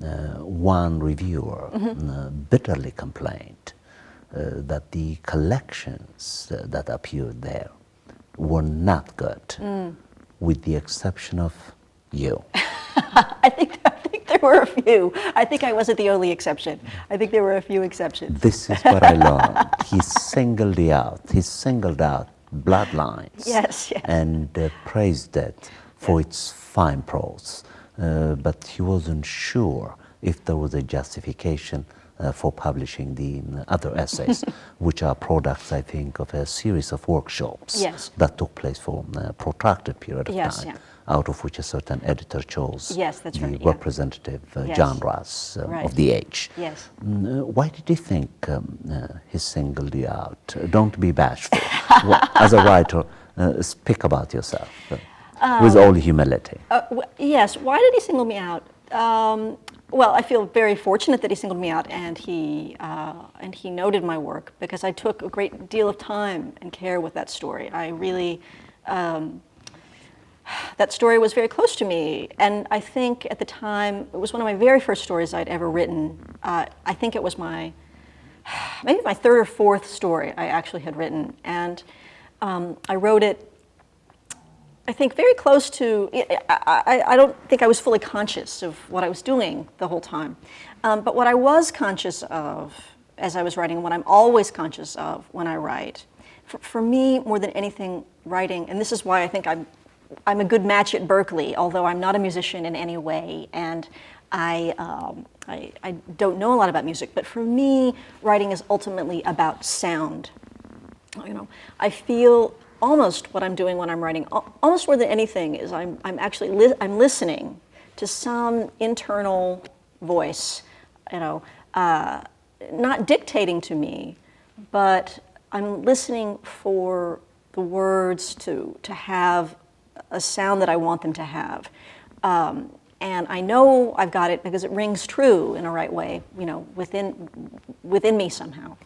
one reviewer bitterly complained that the collections that appeared there were not good, with the exception of you. I think there were a few. I think I wasn't the only exception. I think there were a few exceptions. This is what I learned. He singled you out. He singled out Bloodlines. Yes, yes. And praised it for its fine prose. But he wasn't sure if there was a justification for publishing the other essays, which are products, I think, of a series of workshops that took place for a protracted period of time, out of which a certain editor chose the representative genres of the age. Yes. Why did you think he singled you out? Don't be bashful. As a writer, speak about yourself with all humility. Yes. Why did he single me out? Well, I feel very fortunate that he singled me out, and he noted my work, because I took a great deal of time and care with that story. I really, that story was very close to me, and I think at the time it was one of my very first stories I'd ever written. I think it was maybe my third or fourth story I actually had written, and I wrote it, I think, very close to, I don't think I was fully conscious of what I was doing the whole time. But what I was conscious of as I was writing, what I'm always conscious of when I write, for me, more than anything, writing, and this is why I think I'm a good match at Berkeley, although I'm not a musician in any way, and I don't know a lot about music, but for me, writing is ultimately about sound. You know, I feel almost what I'm doing when I'm writing, almost more than anything, is I'm actually I'm listening to some internal voice, you know, not dictating to me, but I'm listening for the words to have a sound that I want them to have. And I know I've got it because it rings true in a right way, you know, within me somehow.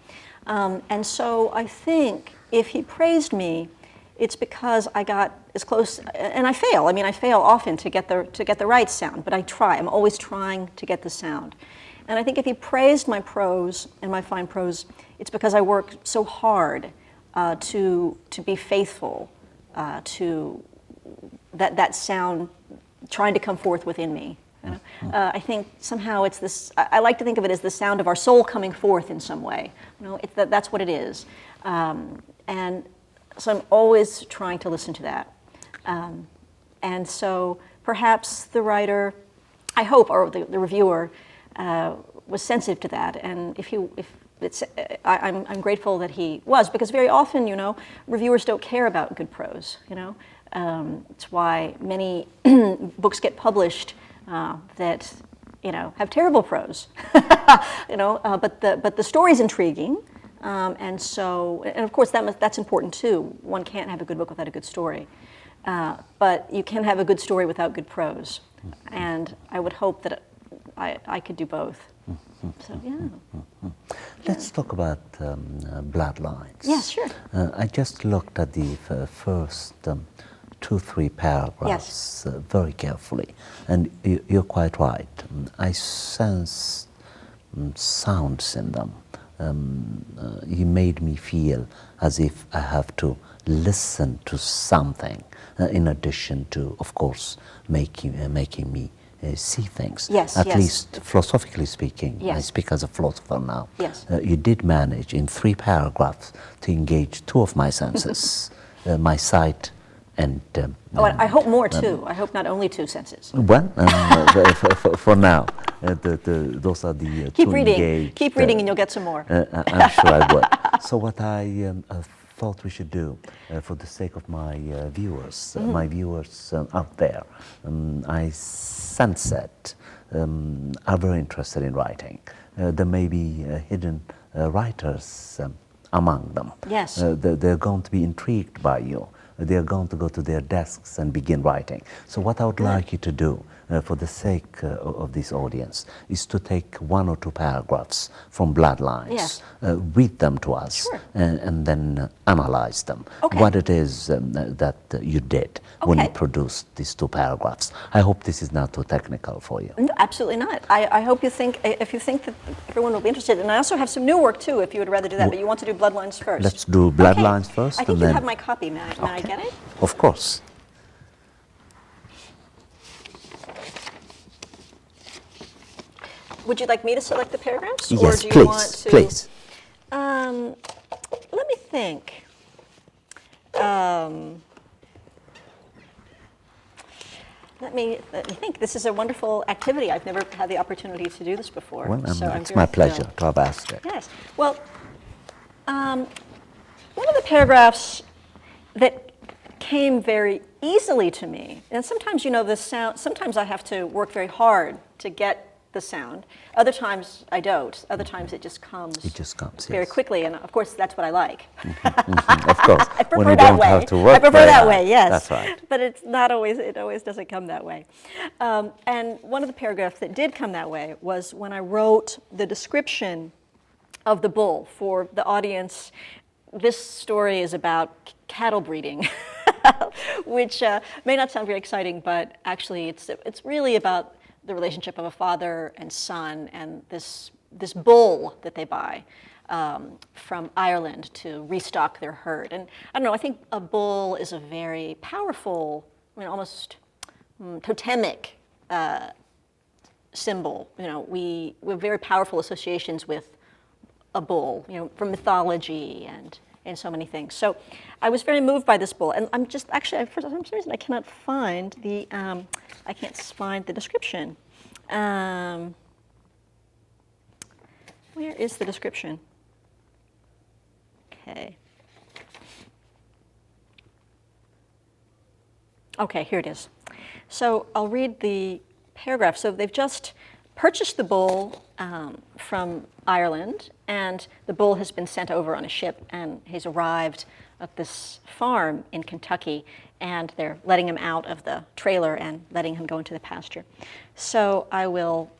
And so I think if he praised me, it's because I got as close, and I fail. I mean, I fail often to get the right sound, but I try. I'm always trying to get the sound. And I think if he praised my prose and my fine prose, it's because I work so hard to be faithful to that sound trying to come forth within me. You know? I think somehow it's this. I like to think of it as the sound of our soul coming forth in some way. You know, that's what it is. And so I'm always trying to listen to that. And so perhaps the writer, I hope, or the reviewer, was sensitive to that. And I'm grateful that he was, because very often, you know, reviewers don't care about good prose. You know, it's why many books get published that, you know, have terrible prose. You know, but the story's intriguing. And of course that's important too. One can't have a good book without a good story, but you can have a good story without good prose. And I would hope that I could do both. So yeah. Let's talk about Bloodlines. Yes, sure. I just looked at the first 2-3 paragraphs very carefully, and you're quite right. I sense sounds in them. He made me feel as if I have to listen to something in addition to, of course, making me see things. Yes, At least philosophically speaking, I speak as a philosopher now. Yes. You did manage in 3 paragraphs to engage 2 of my senses, my sight and... I hope more too. I hope not only 2 senses. Well, for now, those are the Keep 2 reading. engaged. Keep reading and you'll get some more. I'm sure I would. So what I thought we should do, for the sake of my viewers, out there, I sense that are very interested in writing. There may be hidden writers among them. Yes. They're going to be intrigued by you. They're going to go to their desks and begin writing. So what I would like you to do, for the sake of this audience, is to take 1 or 2 paragraphs from Bloodlines, Yes. Read them to us, Sure. and then analyze them. Okay. What it is that you did when you Okay. produced these 2 paragraphs. I hope this is not too technical for you. No, absolutely not. I hope you think, if you think that everyone will be interested, and I also have some new work too, if you would rather do that, but you want to do Bloodlines first. Let's do Bloodlines first. I think and you then, have my copy. May I get it? Of course. Would you like me to select the paragraphs? Yes, or do you please, want to, please. Let me think. Let me think. This is a wonderful activity. I've never had the opportunity to do this before. Well, so I'm it's very my pleasure thrilled. to have asked it. Yes. Well, one of the paragraphs that came very easily to me, and sometimes, you know, the sound, sometimes I have to work very hard to get the sound. Other times I don't. Other times it just comes. It just comes, very yes. quickly, and of course that's what I like. Of course. I prefer when you that don't way. have to work I prefer very that hard. way. Yes. That's right. But it's not always. It always doesn't come that way. And one of the paragraphs that did come that way was when I wrote the description of the bull for the audience. This story is about cattle breeding, which may not sound very exciting, but actually it's really about the relationship of a father and son and this bull that they buy from Ireland to restock their herd. And I don't know, I think a bull is a very powerful, I mean, almost totemic symbol. You know, we have very powerful associations with a bull, you know, from mythology and so many things. So I was very moved by this bull, and I'm just actually, for some reason, I cannot find the description. Where is the description? Okay. Okay, here it is. So I'll read the paragraph. So they've just purchased the bull from Ireland, and the bull has been sent over on a ship, and he's arrived at this farm in Kentucky, and they're letting him out of the trailer and letting him go into the pasture. So I will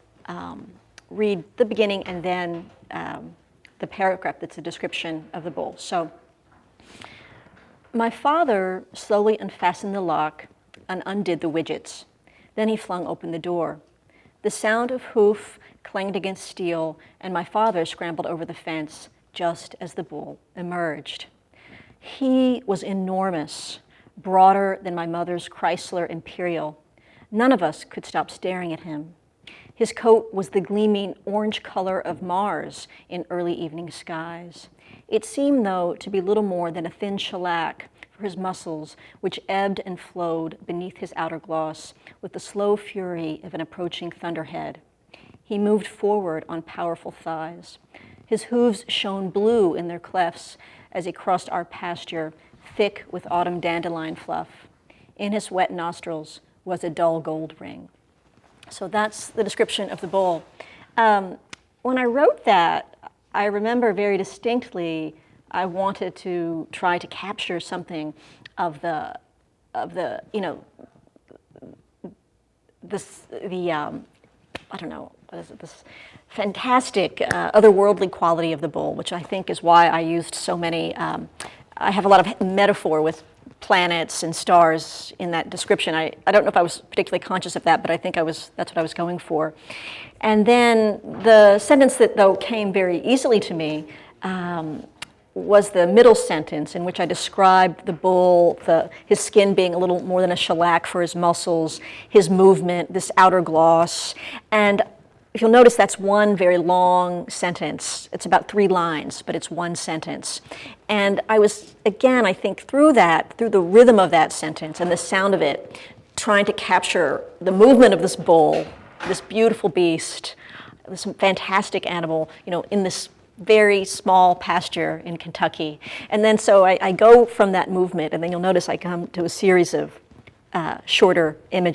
read the beginning and then the paragraph that's a description of the bull. So, my father slowly unfastened the lock and undid the widgets. Then he flung open the door. The sound of hoof clanged against steel, and my father scrambled over the fence just as the bull emerged. He was enormous, broader than my mother's Chrysler Imperial. None of us could stop staring at him. His coat was the gleaming orange color of Mars in early evening skies. It seemed, though, to be little more than a thin shellac for his muscles, which ebbed and flowed beneath his outer gloss with the slow fury of an approaching thunderhead. He moved forward on powerful thighs. His hooves shone blue in their clefts as he crossed our pasture, thick with autumn dandelion fluff. In his wet nostrils was a dull gold ring. So that's the description of the bull. When I wrote that, I remember very distinctly I wanted to try to capture something of the you know, I don't know, what is it, this fantastic otherworldly quality of the bull, which I think is why I used so many, I have a lot of metaphor with planets and stars in that description. I don't know if I was particularly conscious of that, but I think that's what I was going for. And then the sentence that, though, came very easily to me was the middle sentence in which I described the bull, his skin being a little more than a shellac for his muscles, his movement, this outer gloss. And if you'll notice, that's one very long sentence. It's about 3 lines, but it's one sentence. And I was, again, I think through the rhythm of that sentence and the sound of it, trying to capture the movement of this bull, this beautiful beast, this fantastic animal, you know, in this very small pasture in Kentucky. And then so I go from that movement, and then you'll notice I come to a series of shorter images.